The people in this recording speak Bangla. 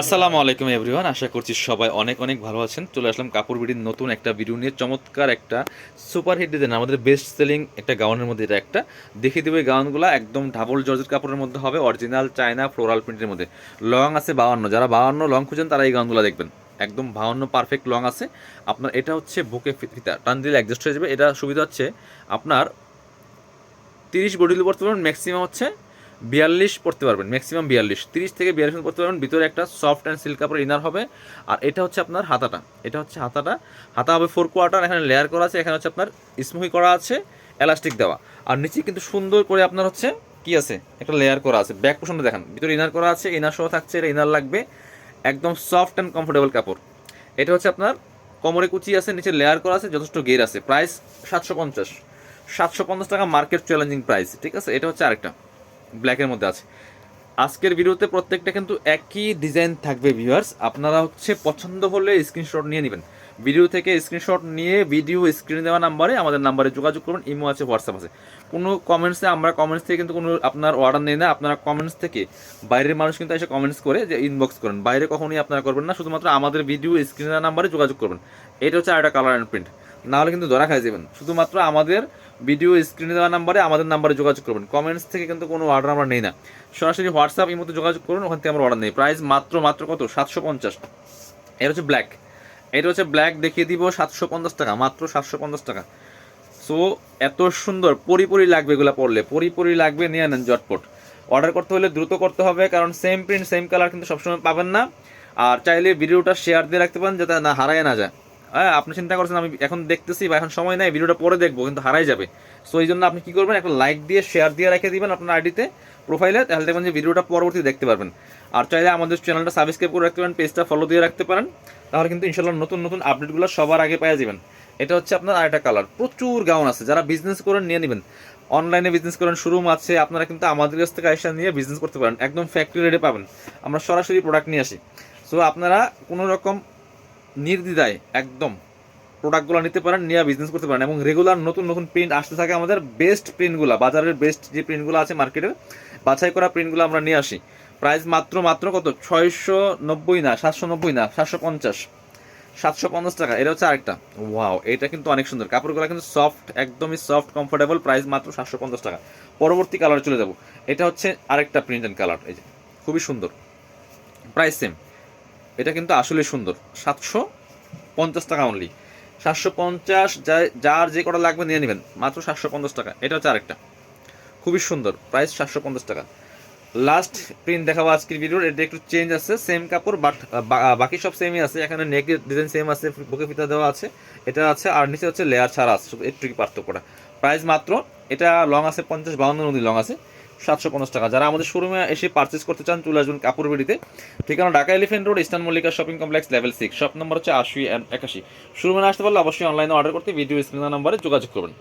আসসালামু আলাইকুম এভরিওয়ান, আশা করছি সবাই অনেক অনেক ভালো আছেন। চলে আসলাম কাপড় বিডির নতুন একটা ভিডিও নিয়ে। চমৎকার একটা সুপার হিট ডিজাইন, আমাদের বেস্ট সেলিং একটা গাউনের মধ্যে এটা একটা দেখিয়ে দেবো। এই গাউনগুলো একদম ডাবল জর্জেট কাপড়ের মধ্যে হবে, অরিজিনাল চায়না ফ্লোরাল প্রিন্টের মধ্যে। লং আছে 52, যারা 52 লং খুঁজেন তারা এই গাউনগুলো দেখবেন। একদম 52 পারফেক্ট লং আছে আপনার। এটা হচ্ছে বুকে ফিতা, টান দিলে অ্যাডজাস্ট হয়ে যাবে। এটা সুবিধা হচ্ছে আপনার 30 বডিল পড়তে পারবেন, ম্যাক্সিমাম হচ্ছে 42 পড়তে পারবেন, ম্যাক্সিমাম 42, 30 থেকে 42 পড়তে পারবেন। ভিতরে একটা সফট অ্যান্ড সিল্ক কাপড় ইনার হবে। আর এটা হচ্ছে আপনার হাতাটা, এটা হচ্ছে হাতাটা। হাতা হবে 4 কোয়ার্টার, এখানে লেয়ার করা আছে, এখানে হচ্ছে আপনার স্মুহি করা আছে, এলাস্টিক দেওয়া। আর নিচে কিন্তু সুন্দর করে আপনার হচ্ছে কি আছে, একটা লেয়ার করা আছে। ব্যাক পোর্শনটা দেখেন, ভিতরে ইনার করা আছে, ইনার সহ থাকছে। এটা ইনার লাগবে, একদম সফট অ্যান্ড কমফোর্টেবল কাপড়। এটা হচ্ছে আপনার কোমরে কুচি আছে, নিচে লেয়ার করা আছে, যথেষ্ট গের আছে। প্রাইস 750, 750 টাকা মার্কেট চ্যালেঞ্জিং প্রাইস, ঠিক আছে। এটা হচ্ছে আরেকটা ব্ল্যাকের মধ্যে আছে। আজকের ভিডিওতে প্রত্যেকটা কিন্তু একই ডিজাইন থাকবে ভিউয়ার্স। আপনারা হচ্ছে পছন্দ হলে স্ক্রিনশট নিয়ে নেবেন, ভিডিও থেকে স্ক্রিনশট নিয়ে ভিডিও স্ক্রিনে দেওয়া নাম্বারে, আমাদের নাম্বারে যোগাযোগ করবেন। ইমো আছে, হোয়াটসঅ্যাপ আছে। কোনো কমেন্টসে, আমরা কমেন্টস থেকে কিন্তু কোনো আপনার অর্ডার নেই না। আপনারা কমেন্টস থেকে, বাইরের মানুষ কিন্তু এসে কমেন্টস করে যে ইনবক্স করেন, বাইরে কখনোই আপনারা করবেন না। শুধুমাত্র আমাদের ভিডিও স্ক্রিনে দেওয়া নাম্বারে যোগাযোগ করবেন। এটা হচ্ছে আরেকটা কালার অ্যান্ড প্রিন্ট, নাহলে কিন্তু ধরা খাই যাবেন। শুধুমাত্র আমাদের ভিডিও স্ক্রিনে দেওয়া নাম্বারে, আমাদের নাম্বারে যোগাযোগ করবেন। কমেন্টস থেকে কিন্তু কোনো অর্ডার আমরা নেই না। সরাসরি হোয়াটসঅ্যাপ এই মধ্যে যোগাযোগ করুন, ওখান থেকে আমরা অর্ডার নেই। প্রাইস মাত্র মাত্র কত, 750। এটা হচ্ছে ব্ল্যাক, এটা হচ্ছে ব্ল্যাক দেখিয়ে দিব 750 টাকা, মাত্র 750 টাকা। সো এত সুন্দর পরি লাগবে, এগুলো পরলে পরি লাগবে। নিয়ে নেন জটপট। অর্ডার করতে হলে দ্রুত করতে হবে, কারণ সেম প্রিন্ট সেম কালার কিন্তু সবসময় পাবেন না। আর চাইলে ভিডিওটা শেয়ার দিয়ে রাখতে পারেন, যাতে না হারায় না যায়। হ্যাঁ, আপনি চিন্তা করছেন আমি এখন দেখতেছি বা এখন সময় নাই, ভিডিওটা পরে দেখবো, কিন্তু হারাই যাবে। সো এই জন্য আপনি কী করবেন, একটা লাইক দিয়ে শেয়ার দিয়ে রেখে দিবেন আপনার আইডিতে, প্রোফাইলে, তাহলে দেখবেন যে ভিডিওটা পরবর্তী দেখতে পারবেন। আর চাইলে আমাদের চ্যানেলটা সাবস্ক্রাইব করে রাখতে পারেন, পেজটা ফলো দিয়ে রাখতে পারেন, তাহলে কিন্তু ইনশাল্লাহ নতুন নতুন আপডেটগুলো সবার আগে পেয়ে যাবেন। এটা হচ্ছে আপনার আরেকটা কালার। প্রচুর গাউন আছে, যারা বিজনেস করেন নিয়ে নেবেন। অনলাইনে বিজনেস করেন, শোরুম আছে, আপনারা কিন্তু আমাদের কাছ থেকে আইসা নিয়ে বিজনেস করতে পারেন। একদম ফ্যাক্টরি রেটে পাবেন, আমরা সরাসরি প্রোডাক্ট নিয়ে আসি। সো আপনারা কোনো রকম নির্দ্বিধায় একদম প্রোডাক্টগুলো নিতে পারেন, নিয়ে বিজনেস করতে পারেন। এবং রেগুলার নতুন নতুন প্রিন্ট আসতে থাকে, আমাদের বেস্ট প্রিন্টগুলো, বাজারের বেস্ট যে প্রিন্টগুলো আছে মার্কেটের, বাছাই করা প্রিন্টগুলো আমরা নিয়ে আসি। প্রাইস মাত্র মাত্র কত, 690 না, 790 না, 750, 750 টাকা। এটা হচ্ছে আরেকটা। ওয়াও, এটা কিন্তু অনেক সুন্দর, কাপড়গুলো কিন্তু সফট, একদমই সফট কমফোর্টেবল। প্রাইস মাত্র 750 টাকা। পরবর্তী কালারে চলে যাব। এটা হচ্ছে আরেকটা প্রিন্ট অ্যান্ড কালার, এই যে খুবই সুন্দর, প্রাইস সেম। এটা কিন্তু আসলে সুন্দর, 750 টাকা অনলি। 750, যার যে কটা লাগবে নিয়ে নেবেন, মাত্র 750 টাকা। এটা হচ্ছে আরেকটা খুবই সুন্দর, প্রাইস 750 টাকা। লাস্ট প্রিন্ট দেখাবো আজকের ভিডিওর। এটা একটু চেঞ্জ আছে, সেম কাপড় বাট বাকি সব সেমই আছে। এখানে নেক ডিজাইন সেম আছে, বুকে ফিতা দেওয়া আছে, এটা আছে। আর নিচে হচ্ছে লেয়ার ছাড়া আছে, একটু কি পার্থক্যটা। প্রাইস মাত্র, এটা লং আছে 50-52 নদী লং আছে, 750 টাকা। যারা আমাদের শোরুমে এসে পারচেস করতে চান, চলে আসবেন কাপড় বিডিতে। ঠিকানা Dhaka elephant road, eastern Mallika shopping complex, level 6, shop number হচ্ছে 80 and 81। শোরুমে আসতে পারলে অবশ্যই অনলাইনে অর্ডার করতে ভিডিও স্ক্রিন নাম্বারে যোগাযোগ করবেন।